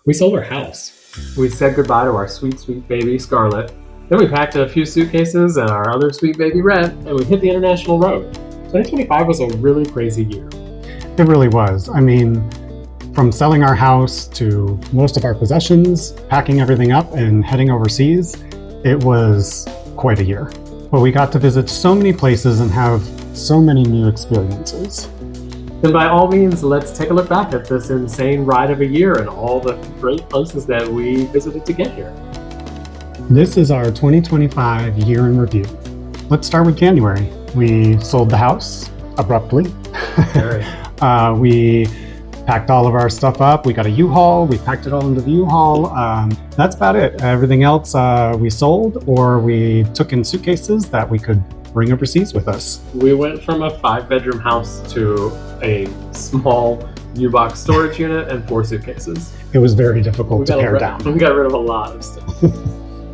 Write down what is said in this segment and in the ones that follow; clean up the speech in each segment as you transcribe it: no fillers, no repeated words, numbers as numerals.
We sold our house. We said goodbye to our sweet, sweet baby, Scarlett. Then we packed a few suitcases and our other sweet baby, Rhett, and we hit the international road. 2025 was a really crazy year. It really was. I mean, from selling our house to most of our possessions, packing everything up and heading overseas, it was quite a year. But we got to visit so many places and have so many new experiences. Then by all means, let's take a look back at this insane ride of a year and all the great places that we visited to get here. This is our 2025 year in review. Let's start with January. We sold the house abruptly. We packed all of our stuff up. We got a U-Haul. We packed it all into the U-Haul. That's about it. Everything else we sold or we took in suitcases that we could bring overseas with us. We went from a 5-bedroom house to a small U-Box storage unit and 4 suitcases. It was very difficult to pare down. We got rid of a lot of stuff.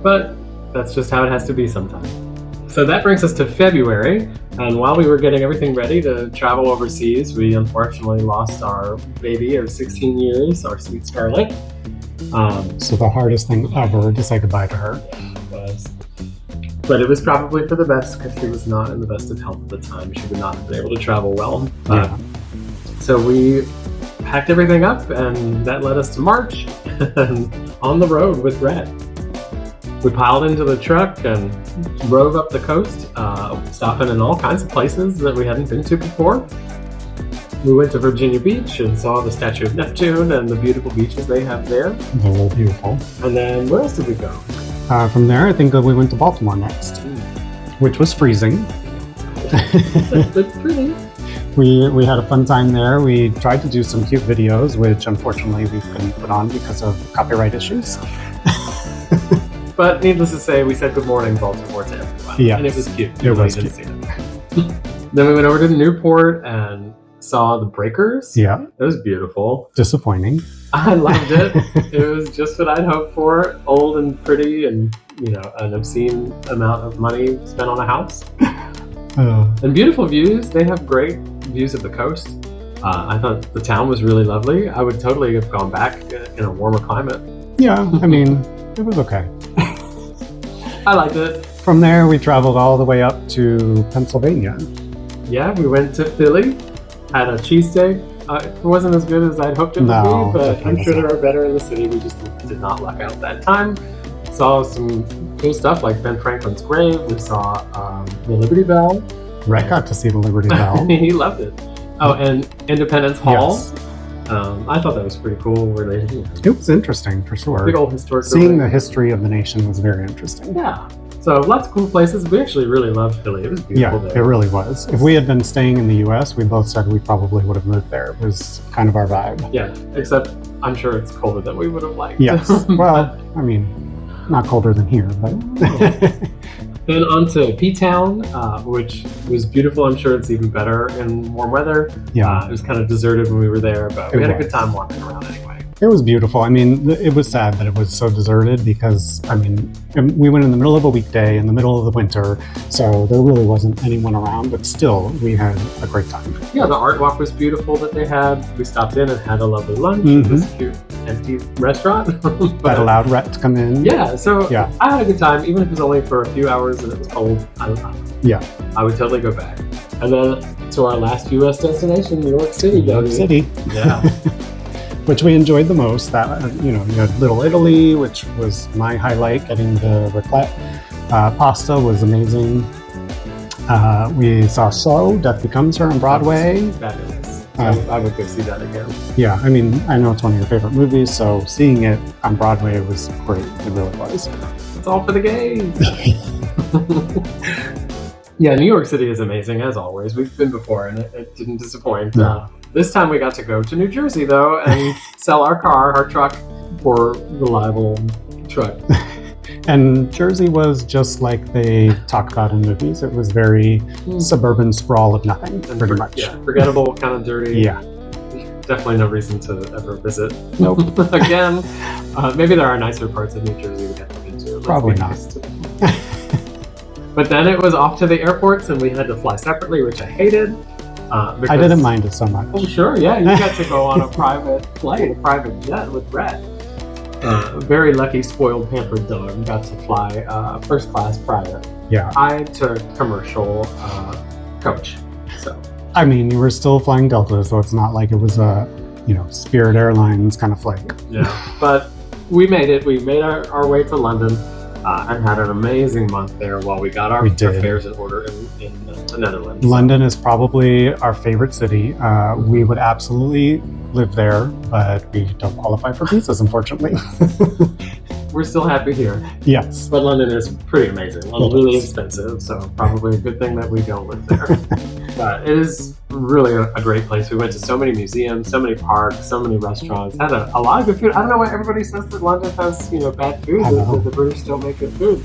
But that's just how it has to be sometimes. So that brings us to February, and while we were getting everything ready to travel overseas, we unfortunately lost our baby of 16 years, our sweet Scarlett. So the hardest thing ever to say goodbye to her. Yeah, it was. But it was probably for the best because she was not in the best of health at the time. She would not have been able to travel well. So we packed everything up, and that led us to March and on the road with Rhett. We piled into the truck and drove up the coast, stopping in all kinds of places that we hadn't been to before. We went to Virginia Beach and saw the Statue of Neptune and the beautiful beaches they have there. They were beautiful. And then where else did we go? From there, I think we went to Baltimore next, which was freezing. But pretty. We had a fun time there. We tried to do some cute videos, which unfortunately we couldn't put on because of copyright issues. But needless to say, we said good morning Baltimore to everyone. Yes. And it was cute. It was cute. Then we went over to Newport and saw the breakers. Yeah. It was beautiful. Disappointing. I loved it. It was just what I'd hoped for. Old and pretty and, an obscene amount of money spent on a house. And beautiful views. They have great views of the coast. I thought the town was really lovely. I would totally have gone back in a warmer climate. Yeah, I mean, it was okay. I liked it. From there, we traveled all the way up to Pennsylvania. Yeah, we went to Philly, had a cheesesteak. It wasn't as good as I'd hoped it would be, but I'm sure there are better in the city. We just did not luck out that time. Saw some cool stuff like Ben Franklin's grave. We saw the Liberty Bell. Rhett got to see the Liberty Bell. He loved it. Oh, and Independence Hall. Yes. I thought that was pretty cool. It was interesting, for sure. Big old historic Seeing building. the history of the nation was very interesting. Yeah. So lots of cool places. We actually really loved Philly. It was beautiful there. It really was. If we had been staying in the U.S., we both said we probably would have moved there. It was kind of our vibe. Yeah, except I'm sure it's colder than we would have liked. Yes. Well, I mean, not colder than here, but... Then on to P-Town, which was beautiful. I'm sure it's even better in warm weather. Yeah. It was kind of deserted when we were there, but we had a good time walking around anyway. It was beautiful. I mean, it was sad that it was so deserted because, I mean, we went in the middle of a weekday in the middle of the winter, so there really wasn't anyone around, but still, we had a great time. Yeah, the art walk was beautiful that they had. We stopped in and had a lovely lunch at this cute, empty restaurant. That allowed Rhett to come in. Yeah, so I had a good time, even if it was only for a few hours and it was cold. I would totally go back. And then to our last U.S. destination, New York City. New York City. Yeah. Which we enjoyed the most. That you had Little Italy, which was my highlight. Getting the raclette pasta was amazing. We saw So, Death Becomes Her on Broadway. Fabulous. I would go see that again. Yeah, I mean, I know it's one of your favorite movies, so seeing it on Broadway was great. It really was. It's all for the gays. Yeah, New York City is amazing, as always. We've been before, and it didn't disappoint. No. This time we got to go to New Jersey, though, and sell our truck for reliable truck. And Jersey was just like they talk about in movies. It was very suburban sprawl of nothing, pretty much. Yeah, forgettable, kind of dirty. Yeah. Definitely no reason to ever visit. Nope. Again, maybe there are nicer parts of New Jersey we haven't been to. Probably not. But then it was off to the airports, and we had to fly separately, which I hated. I didn't mind it so much. Oh, sure, yeah. You got to go on a private flight, a private jet with Rhett. Very lucky, spoiled, pampered dog. Got to fly first class private. Yeah. I took commercial coach. So I mean, you were still flying Delta, so it's not like it was a, Spirit Airlines kind of flight. yeah, but we made it. We made our way to London and had an amazing month there while we got our affairs in order in the Netherlands. London is probably our favorite city. We would absolutely live there, but we don't qualify for visas, unfortunately. We're still happy here. Yes. But London is pretty amazing. London's really expensive, so probably a good thing that we don't live there. But it is really a great place. We went to so many museums, so many parks, so many restaurants. Had a lot of good food. I don't know why everybody says that London has bad food, that the British don't make good food.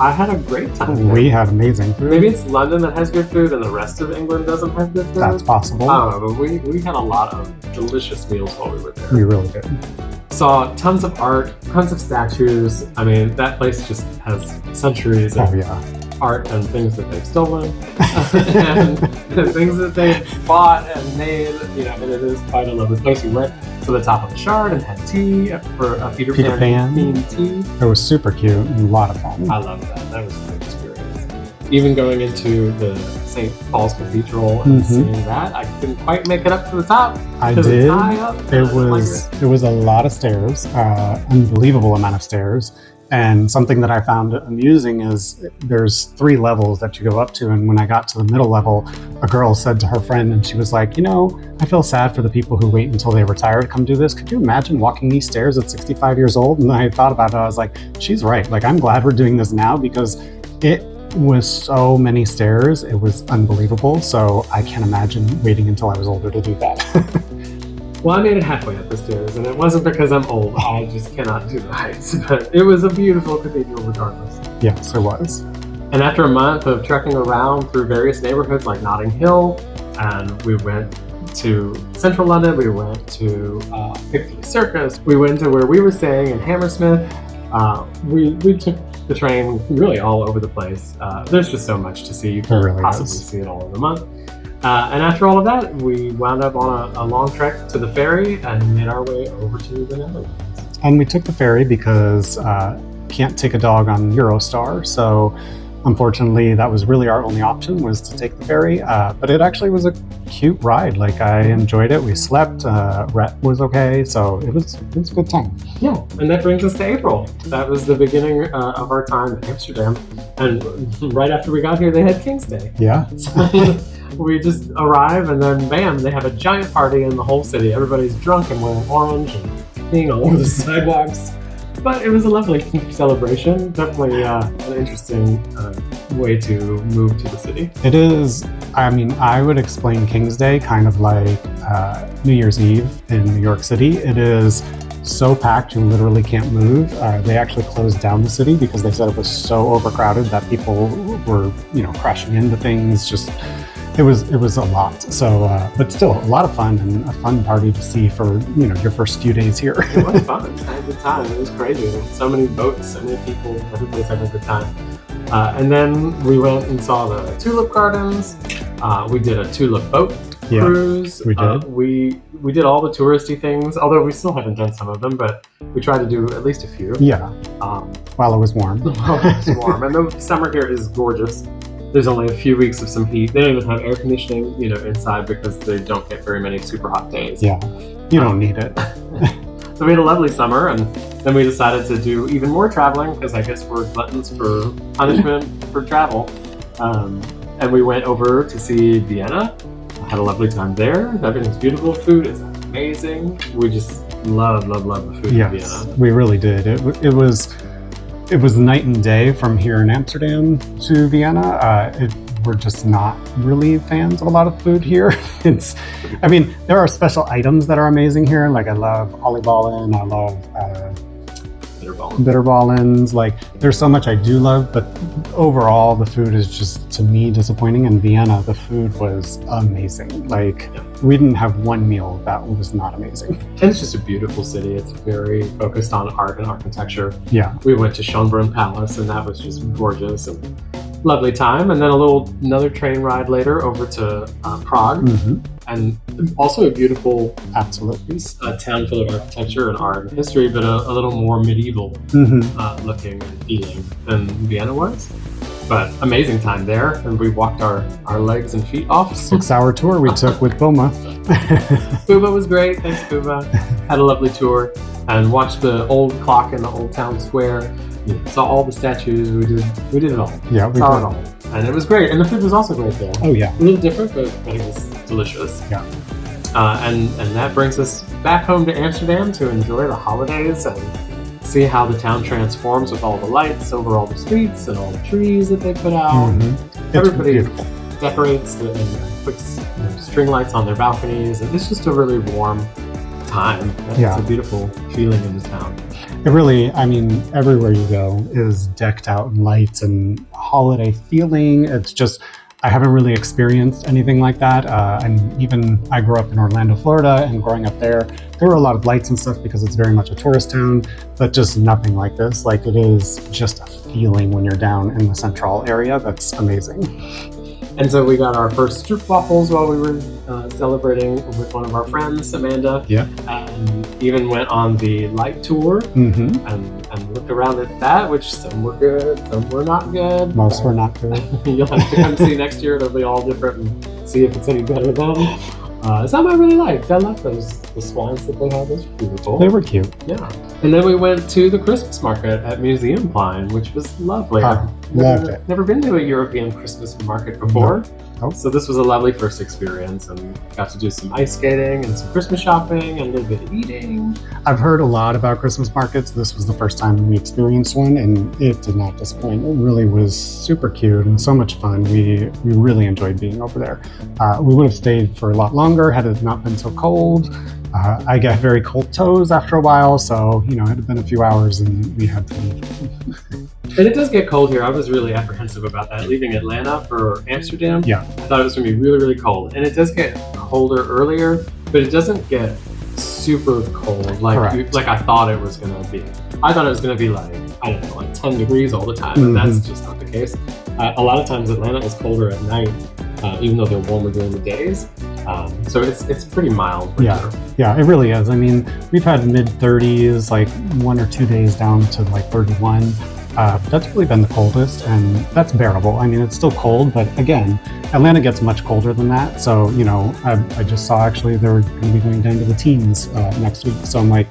I had a great time there. We had amazing food. Maybe it's London that has good food and the rest of England doesn't have good food. That's possible. I don't know, but we had a lot of delicious meals while we were there. We really did. Saw tons of art, tons of statues. I mean, that place just has centuries of art and things that they've stolen and things that they've bought and made. And it is quite a lovely place. We went to the top of the Shard and had tea for a Peter Pan themed tea. It was super cute and a lot of fun. I loved that. That was a great experience. Even going into the St. Paul's Cathedral and seeing that, I couldn't quite make it up to the top. I did. It was a lot of stairs, unbelievable amount of stairs. And something that I found amusing is there's 3 levels that you go up to. And when I got to the middle level, a girl said to her friend, and she was like, I feel sad for the people who wait until they retire to come do this. Could you imagine walking these stairs at 65 years old? And I thought about it. I was like, she's right. Like, I'm glad we're doing this now because it was so many stairs. It was unbelievable. So I can't imagine waiting until I was older to do that. Well, I made it halfway up the stairs, and it wasn't because I'm old. I just cannot do the heights. But it was a beautiful cathedral regardless. Yes, it was. And after a month of trekking around through various neighborhoods like Notting Hill, and we went to central London, we went to Piccadilly Circus, we went to where we were staying in Hammersmith. We took the train really all over the place. There's just so much to see. You can't possibly see it all in a month. And after all of that, we wound up on a long trek to the ferry and made our way over to the Netherlands. And we took the ferry because can't take a dog on Eurostar. So unfortunately, that was really our only option, was to take the ferry. But it actually was a cute ride. Like, I enjoyed it. We slept. Rhett was okay. So it was a good time. Yeah. And that brings us to April. That was the beginning of our time in Amsterdam. And right after we got here, they had King's Day. Yeah. We just arrive and then bam, they have a giant party in the whole city. Everybody's drunk and wearing orange and being all over the sidewalks. But it was a lovely celebration. Definitely an interesting way to move to the city. It is. I mean, I would explain King's Day kind of like New Year's Eve in New York City. It is so packed you literally can't move. They actually closed down the city because they said it was so overcrowded that people were, crashing into things. Just it was a lot. So, but still a lot of fun and a fun party to see for your first few days here. It was fun. I had a good time. It was crazy. There were so many boats, so many people. Everybody's having a good time. And then we went and saw the tulip gardens. We did a tulip boat cruise. We did. We did all the touristy things, although we still haven't done some of them, but we tried to do at least a few. Yeah. While it was warm. While it was warm. And the summer here is gorgeous. There's only a few weeks of some heat. They don't even have air conditioning, inside because they don't get very many super hot days. Yeah. You don't need it. So we had a lovely summer, and then we decided to do even more traveling because I guess we're gluttons for punishment for travel. And we went over to see Vienna. I had a lovely time there. Everything's beautiful. Food is amazing. We just love the food in Vienna. We really did. It was night and day from here in Amsterdam to Vienna. We're just not really fans of a lot of food here. There are special items that are amazing here. Like, I love oliebollen. I love bitterballens. Like, there's so much I do love, but overall the food is just, to me, disappointing. In Vienna, the food was amazing. We didn't have one meal that was not amazing. And it's just a beautiful city. It's very focused on art and architecture. Yeah. We went to Schönbrunn Palace, and that was just gorgeous. And lovely time. And then another train ride later over to Prague, and also a beautiful, Absolutely. town full of architecture and art and history, but a little more medieval looking and feeling than Vienna was. But amazing time there, and we walked our legs and feet off. 6-hour tour we took with Boma. Booba was great. Thanks, Booba. Had a lovely tour and watched the old clock in the old town square. Saw all the statues. We did it all. Yeah, we saw did. it all, and it was great. And the food was also great there. Oh yeah, A little different, but it was delicious. yeah. And that brings us back home to Amsterdam to enjoy the holidays and see how the town transforms with all the lights over all the streets and all the trees that they put out. Everybody beautiful. decorates and puts string lights on their balconies, and it's just a really warm time. Yeah. It's a beautiful feeling in the town. It really, I mean, everywhere you go is decked out in lights and holiday feeling. It's just, I haven't really experienced anything like that. And even I grew up in Orlando, Florida, and growing up there were a lot of lights and stuff because it's very much a tourist town, but just nothing like this. Like, it is just a feeling when you're down in the central area. That's amazing. And so we got our first stroop waffles while we were celebrating with one of our friends, Amanda. Yeah. And even went on the light tour and looked around at that, which some were good, some were not good. Most were not good. You'll have to come see next year. It'll be all different and see if it's any better then. Some I really liked. I liked the swans that they had. Those were beautiful. They were cute. Yeah. And then we went to the Christmas market at Museum Pine, which was lovely. Loved it. Never been to a European Christmas market before. Nope. So this was a lovely first experience, and got to do some ice skating and some Christmas shopping and a little bit of eating. I've heard a lot about Christmas markets. This was the first time we experienced one, and it did not disappoint. It really was super cute and so much fun. We really enjoyed being over there. We would have stayed for a lot longer had it not been so cold. I got very cold toes after a while, so it had been a few hours and we had to leave. And it does get cold here. I was really apprehensive about that. Leaving Atlanta for Amsterdam, Yeah. I thought it was going to be really, really cold. And it does get colder earlier, but it doesn't get super cold like Correct. like I thought it was going to be. I thought it was going to be like 10 degrees all the time, but that's just not the case. A lot of times Atlanta is colder at night, even though they're warmer during the days. So it's pretty mild winter. Yeah, it really is. I mean, we've had mid-30s, like 1 or 2 days down to like 31. That's really been the coldest, and that's bearable. I mean, it's still cold, but again, Atlanta gets much colder than that. So, I just saw actually they're going to be going down to the teens next week. So I'm like,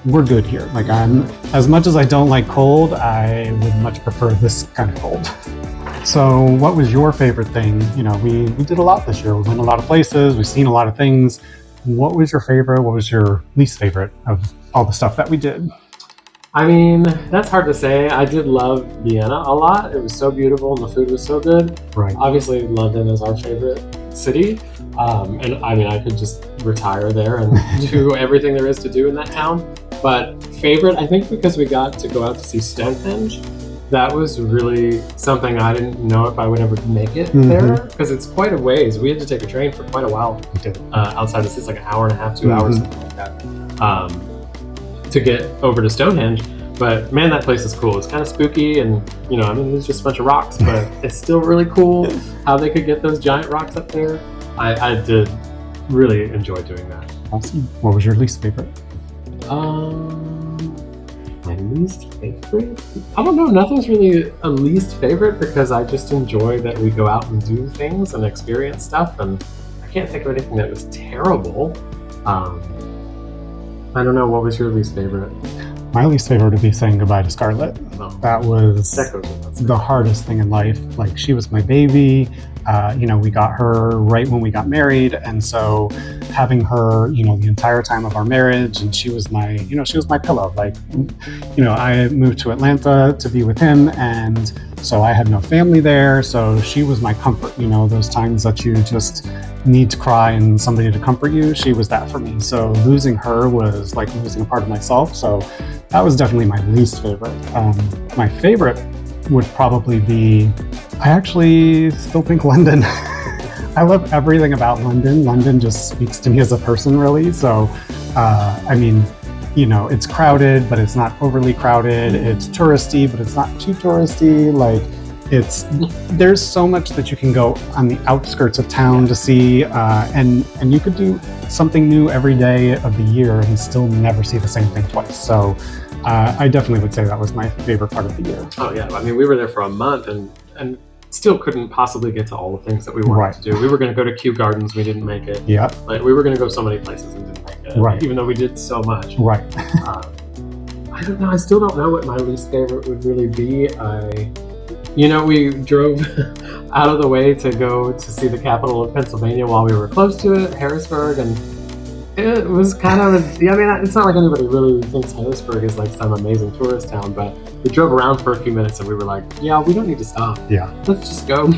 we're good here. Like, as much as I don't like cold, I would much prefer this kind of cold. So what was your favorite thing? We did a lot this year. We went a lot of places. We've seen a lot of things. What was your favorite? What was your least favorite of all the stuff that we did? I mean, that's hard to say. I did love Vienna a lot. It was so beautiful and the food was so good. Right. Obviously, London is our favorite city. And I mean, I could just retire there and do everything there is to do in that town. But favorite, I think because we got to go out to see Stonehenge. That was really something I didn't know if I would ever make it there, because it's quite a ways. We had to take a train for quite a while outside the city. It's like an hour and a half, 2 hours, something like that, to get over to Stonehenge. But man, that place is cool. It's kind of spooky, and there's just a bunch of rocks, but it's still really cool how they could get those giant rocks up there. I did really enjoy doing that. Awesome. What was your least favorite? My least favorite? I don't know. Nothing's really a least favorite because I just enjoy that we go out and do things and experience stuff, and I can't think of anything that was terrible. I don't know. What was your least favorite? My least favorite would be saying goodbye to Scarlett. Oh, that was that goes without saying. the hardest thing in life. Like, she was my baby. We got her right when we got married, and so having her, the entire time of our marriage, and she was my pillow. Like, I moved to Atlanta to be with him, and so I had no family there. So she was my comfort. Those times that you just need to cry and somebody to comfort you. She was that for me. So losing her was like losing a part of myself. So that was definitely my least favorite. My favorite would probably be, I actually still think London. I love everything about London. London just speaks to me as a person, really. So, it's crowded, but it's not overly crowded. It's touristy, but it's not too touristy. Like, there's so much that you can go on the outskirts of town to see, and you could do something new every day of the year and still never see the same thing twice. So I definitely would say that was my favorite part of the year. Oh yeah, I mean, we were there for a month and still couldn't possibly get to all the things that we wanted to do. We were going to go to Kew Gardens, we didn't make it. Yeah. Like, we were going to go so many places and didn't make it. Right. Even though we did so much. Right. I don't know. I still don't know what my least favorite would really be. We drove out of the way to go to see the capital of Pennsylvania while we were close to it, Harrisburg, and it was kind of, it's not like anybody really thinks Harrisburg is like some amazing tourist town, but we drove around for a few minutes and we were like, yeah, we don't need to stop. Yeah. Let's just go.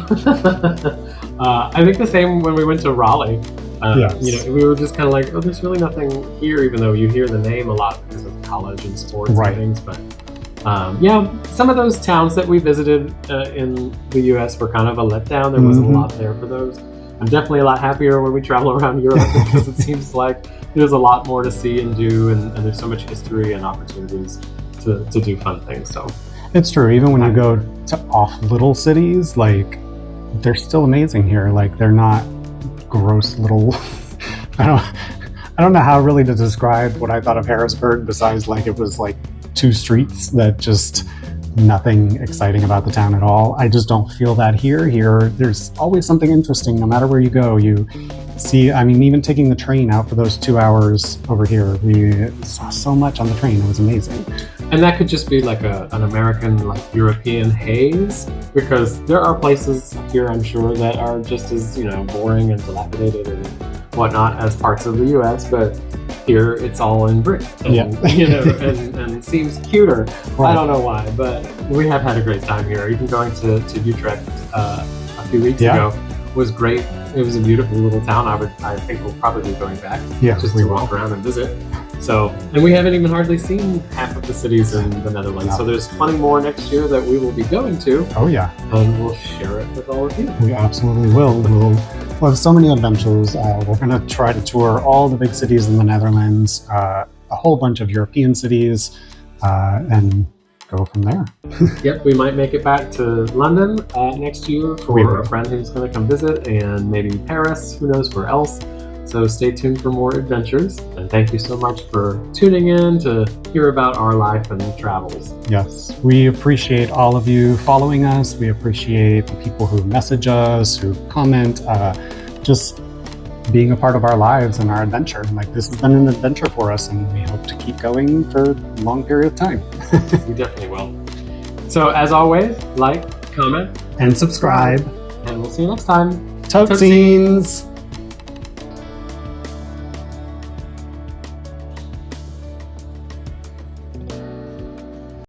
I think the same when we went to Raleigh. Yes. We were just kind of like, oh, there's really nothing here, even though you hear the name a lot because of college and sports and things. But some of those towns that we visited in the U.S. were kind of a letdown. There wasn't a lot there for those. I'm definitely a lot happier when we travel around Europe because it seems like there's a lot more to see and do, and there's so much history and opportunities to do fun things. So it's true. Even when you go to off little cities, like, they're still amazing here. Like, they're not gross little. I don't know how really to describe what I thought of Harrisburg besides like it was like two streets that just nothing exciting about the town at all. I just don't feel that here. Here, there's always something interesting no matter where you go. You see, even taking the train out for those 2 hours over here, we saw so much on the train. It was amazing. And that could just be like an American, like European haze, because there are places here, I'm sure, that are just as, boring and dilapidated and whatnot as parts of the U.S., but here it's all in brick and, and seems cuter. Right. I don't know why, but we have had a great time here. Even going to Utrecht a few weeks ago was great. It was a beautiful little town. I think we'll probably be going back just to walk around and visit. So, and we haven't even hardly seen half of the cities in the Netherlands. No. So there's plenty more next year that we will be going to. Oh yeah. And we'll share it with all of you. We absolutely will. We'll have so many adventures. We're going to try to tour all the big cities in the Netherlands, a whole bunch of European cities, and go from there. Yep, we might make it back to London next year for a friend who's going to come visit, and maybe Paris, who knows where else. So stay tuned for more adventures, and thank you so much for tuning in to hear about our life and travels. Yes, we appreciate all of you following us. We appreciate the people who message us, who comment, just being a part of our lives and our adventure. Like, this has been an adventure for us, and we hope to keep going for a long period of time. We definitely will. So as always, like, comment, and subscribe. And we'll see you next time. Totes-ines!